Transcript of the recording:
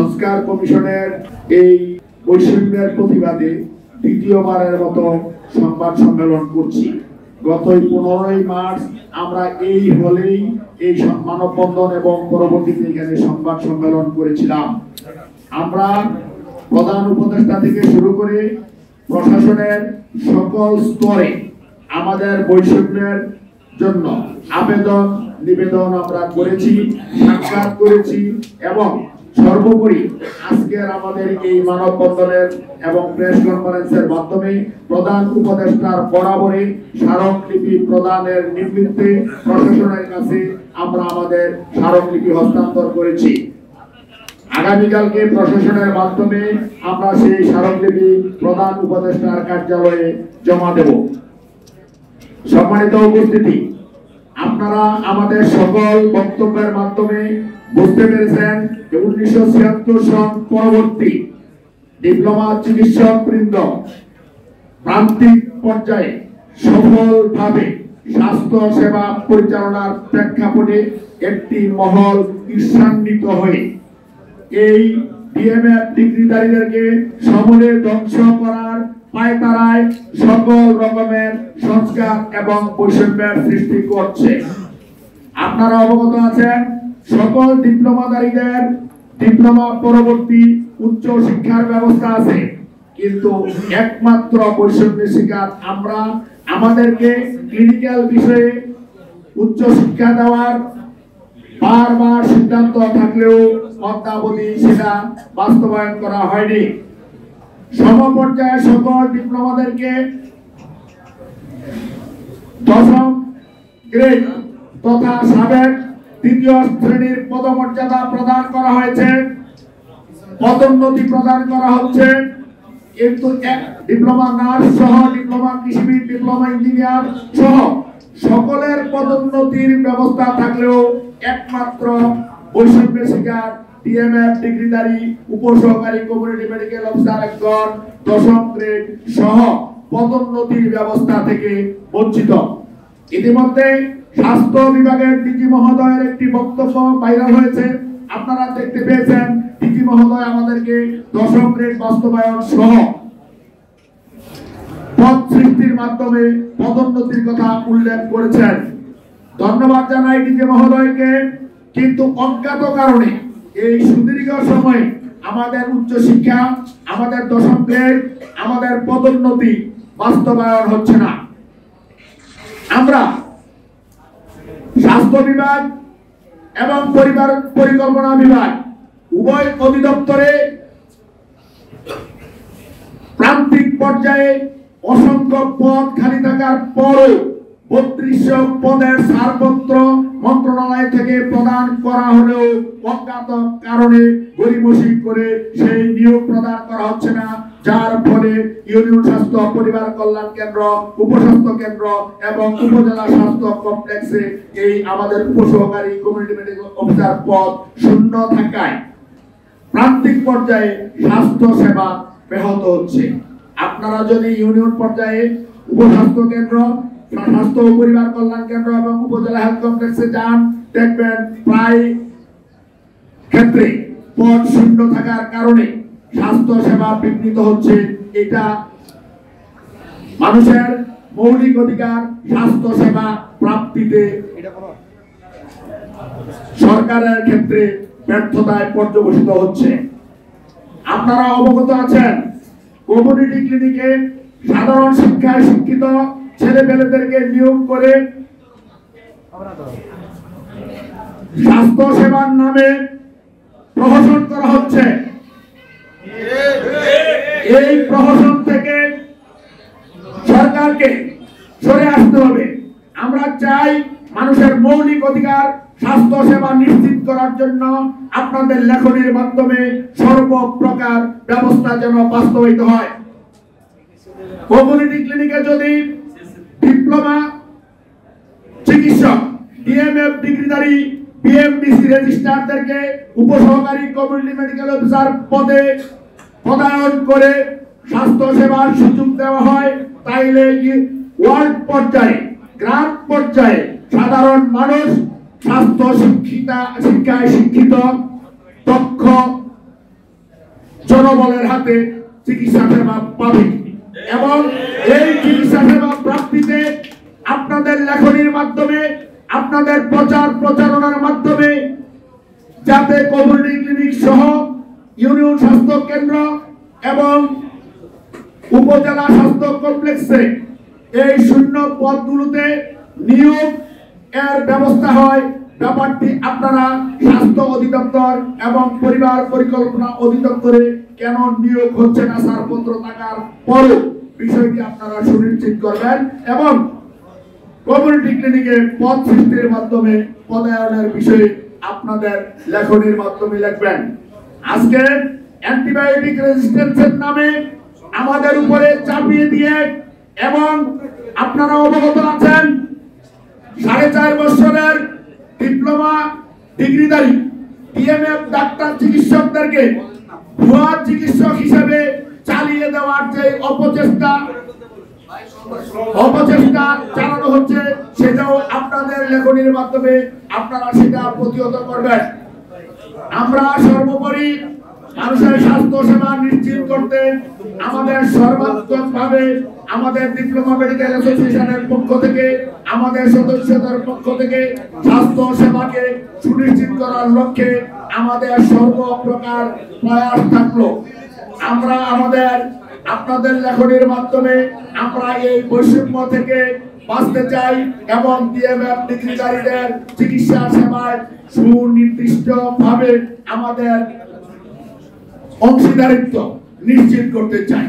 সংস্কার কমিশনের এই বৈষম্যের প্রতিবাদে দ্বিতীয়বারের মতো সংবাদ সম্মেলন করছি। গত 15 মার্চ আমরা এই হলেই এই মানববন্ধন এবং পরবর্তীতে এখানে সংবাদ সম্মেলন করেছিলাম। আমরা প্রধান উপদেষ্টা থেকে শুরু করে প্রশাসনের সকল স্তরে আমাদের বৈষম্যের জন্য আবেদন নিবেদন আমরা করেছি, সাক্ষাৎ করেছি এবং সর্বোপরি আজকের আমাদের এই মানববন্ধনের এবং প্রেস কনফারেন্সের মাধ্যমে প্রধান উপদেষ্টার বরাবরে স্মারকলিপি প্রদানের নিমিত্তে প্রশাসনের কাছে আমরা আমাদের স্মারকলিপি হস্তান্তর করেছি। আগামীকালকে প্রশাসনের মাধ্যমে আমরা সেই স্মারকলিপি প্রধান উপদেষ্টার কার্যালয়ে জমা দেব। সম্মানিত উপস্থিতি, আপনারা আমাদের সকল বক্তব্যের মাধ্যমে বুঝতে পেরেছেন যে 1976 সন পরবর্তী ডিপ্লোমা চিকিৎসক বৃন্দ প্রান্তিক পর্যায়ে সফলভাবে স্বাস্থ্য সেবা পরিচালনার প্রেক্ষাপটে একটি মহল ঈর্ষান্বিত হয়ে এই ডিএমএফ ডিগ্রিধারীদেরকে সমূলে ধ্বংস করার পায়তারায় সকল রকমের সংস্কার এবং বৈষম্যের সৃষ্টি করছে। আপনারা অবগত আছেন, সকল ডিপ্লোমাধারীদের ডিপ্লোমা পরবর্তী উচ্চ শিক্ষার ব্যবস্থা আছে, কিন্তু একমাত্র বৈষম্যের শিকার আমরা। আমাদেরকে ক্লিনিক্যাল বিষয়ে উচ্চ শিক্ষা দেওয়ার বারবার সিদ্ধান্ত থাকলেও অদ্যাবধি সেটা বাস্তবায়ন করা হয়নি। সমপর্যায়ে সকল ডিপ্লোমাদেরকে দশম গ্রেড তথা সাবেক তৃতীয় শ্রেণীর পদমর্যাদা প্রদান করা হয়েছে, পদোন্নতি প্রদান করা হচ্ছে, কিন্তু ডিপ্লোমা নার্স সহ ডিপ্লোমা কৃষিবিদ, ডিপ্লোমা ইঞ্জিনিয়ার সহ সকলের পদোন্নতির ব্যবস্থা থাকলেও একমাত্র বৈষম্যের শিকার ডিএমএফ ডিগ্রিধারী উপসহকারী কমিউনিটি মেডিকেল অফিসার একজন দশম গ্রেড সহ পদোন্নতির ব্যবস্থা থেকে বঞ্চিত। ইতিমধ্যে স্বাস্থ্য বিভাগের ডিজি মহোদয়ের একটি বক্তব্য ভাইরাল হয়েছে, আপনারা দেখতে পেয়েছেন। ডিজি মহোদয় আমাদেরকে দশম গ্রেড বাস্তবায়ন সহ পদ সৃষ্টির মাধ্যমে পদোন্নতির কথা উল্লেখ করেছেন। ধন্যবাদ জানাই ডিজি মহোদয়কে, কিন্তু অজ্ঞাত কারণে এই সুদীর্ঘ সময় আমাদের উচ্চ শিক্ষা, আমাদের দশম গ্রেড, আমাদের পদোন্নতি বাস্তবায়ন হচ্ছে না। আমরা স্বাস্থ্য বিভাগ এবং পরিবার পরিকল্পনা বিভাগ উভয় অধিদপ্তরে প্রান্তিক পর্যায়ে অসংখ্য পদ খালি থাকার পরও 3200 পদের ছাড়পত্র মন্ত্রণালয় থেকে প্রদান করা হলেও অজ্ঞাত কারণে গরিমসি করে সেই নিয়োগ প্রদান করা হচ্ছে না, যার ফলে ইউনিয়ন স্বাস্থ্য পরিবার কল্যাণ কেন্দ্র, উপস্বাস্থ্য কেন্দ্র এবং উপজেলা স্বাস্থ্য কমপ্লেক্সে এই আমাদের উপসহকারী কমিউনিটি মেডিকেল অফিসার পদ শূন্য থাকায় প্রান্তিক পর্যায়ে স্বাস্থ্য সেবা ব্যাহত হচ্ছে। আপনারা যদি ইউনিয়ন পর্যায়ে উপস্বাস্থ্য কেন্দ্র, স্বাস্থ্য ও পরিবার কল্যাণ কেন্দ্র এবং উপজেলা হেলথ কমপ্লেক্সে যান, দেখবেন প্রায় ক্ষেত্রে পদ শূন্য থাকার কারণে স্বাস্থ্য সেবা বিঘ্নিত হচ্ছে। এটা মানুষের মৌলিক অধিকার স্বাস্থ্য সেবা প্রাপ্তিতে সরকারের ক্ষেত্রে ব্যর্থতায় পর্যবসিত হচ্ছে। আপনারা অবগত আছেন, কমিউনিটি ক্লিনিকে সাধারণ শিক্ষায় শিক্ষিত ছেলেপেলেদেরকে নিয়োগ করে স্বাস্থ্য সেবার নামে প্রহসন করা হচ্ছে। এই প্রহসন থেকে সরকারকে সরে আসতে হবে। আমরা চাই মানুষের মৌলিক অধিকার স্বাস্থ্য সেবা নিশ্চিত করার জন্য আপনাদের লেখনের মাধ্যমে সর্বপ্রকার ব্যবস্থা যেন বাস্তবায়িত হয়। কমিউনিটি ক্লিনিকে যদি ডিপ্লোমা চিকিৎসক, ডিএমএফ ডিগ্রিধারী, বিএমডিসি রেজিস্ট্রারদেরকে উপসহকারী কমিউনিটি মেডিকেল অফিসার পদে পদায়ন করে স্বাস্থ্য সেবার সুযোগ দেওয়া হয়, তাইলে ওয়ার্ড পর্যায়ে, গ্রাম পর্যায়ে সাধারণ মানুষ স্বাস্থ্য শিক্ষায় শিক্ষিত, দক্ষ জনবলের হাতে চিকিৎসা সেবা পাবে এবং এই চিকিৎসা সেবা প্রাপ্তিতে আপনাদের লেখনীর মাধ্যমে, আপনাদের প্রচার প্রচারণার মাধ্যমে যাতে কমিউনিটি ক্লিনিক সহ ইউনিয়ন স্বাস্থ্য কেন্দ্র এবং উপজেলা স্বাস্থ্য কমপ্লেক্সে এই শূন্য পদগুলোতে নিয়োগ এর ব্যবস্থা হয়, ব্যাপারটি আপনারা স্বাস্থ্য অধিদপ্তর এবং পরিবার পরিকল্পনা অধিদপ্তরে কেন নিয়োগ হচ্ছে না ছাড়পত্র থাকার পরও বিষয়টি আপনারা সুনিশ্চিত করবেন এবং কমিউনিটি ক্লিনিকে পদ সৃষ্টির মাধ্যমে পদায়নের বিষয়ে আপনাদের লেখনীর মাধ্যমে লিখবেন। আজকে অ্যান্টিবায়োটিক রেজিস্ট্যান্সের নামে আমাদের উপরে চাপিয়ে দিয়ে এবং আপনারা অবগত আছেন 4.5 বছরের ডিপ্লোমা ডিগ্রিধারী ডিএমএফ ডাক্তার চিকিৎসকদেরকে ভুয়া চিকিৎসক হিসেবে চালিয়ে দেওয়ার যে অপচেষ্টা চালানো হচ্ছে, সেটাও আপনাদের লেখনীর মাধ্যমে আপনারা সেটা প্রতিহত করবেন। আমরা সর্বোপরি মানুষের স্বাস্থ্য সেবা নিশ্চিত করতে আমাদের সর্বাত্মকভাবে আমাদের ডিপ্লোমা মেডিকেল অ্যাসোসিয়েশনের পক্ষ থেকে, আমাদের সদস্যদের পক্ষ থেকে স্বাস্থ্য সেবাকে সুনিশ্চিত করার লক্ষ্যে আমাদের সর্বপ্রকার প্রয়াস থাকলো। আমরা আপনাদের লেখনীর মাধ্যমে আমরা এই বৈষম্য থেকে বাঁচতে চাই এবং ডিএমএফ ডিগ্রিধারীদের চিকিৎসা সেবায় সুনির্দিষ্টভাবে আমাদের অংশীদারিত্ব নিশ্চিত করতে চাই।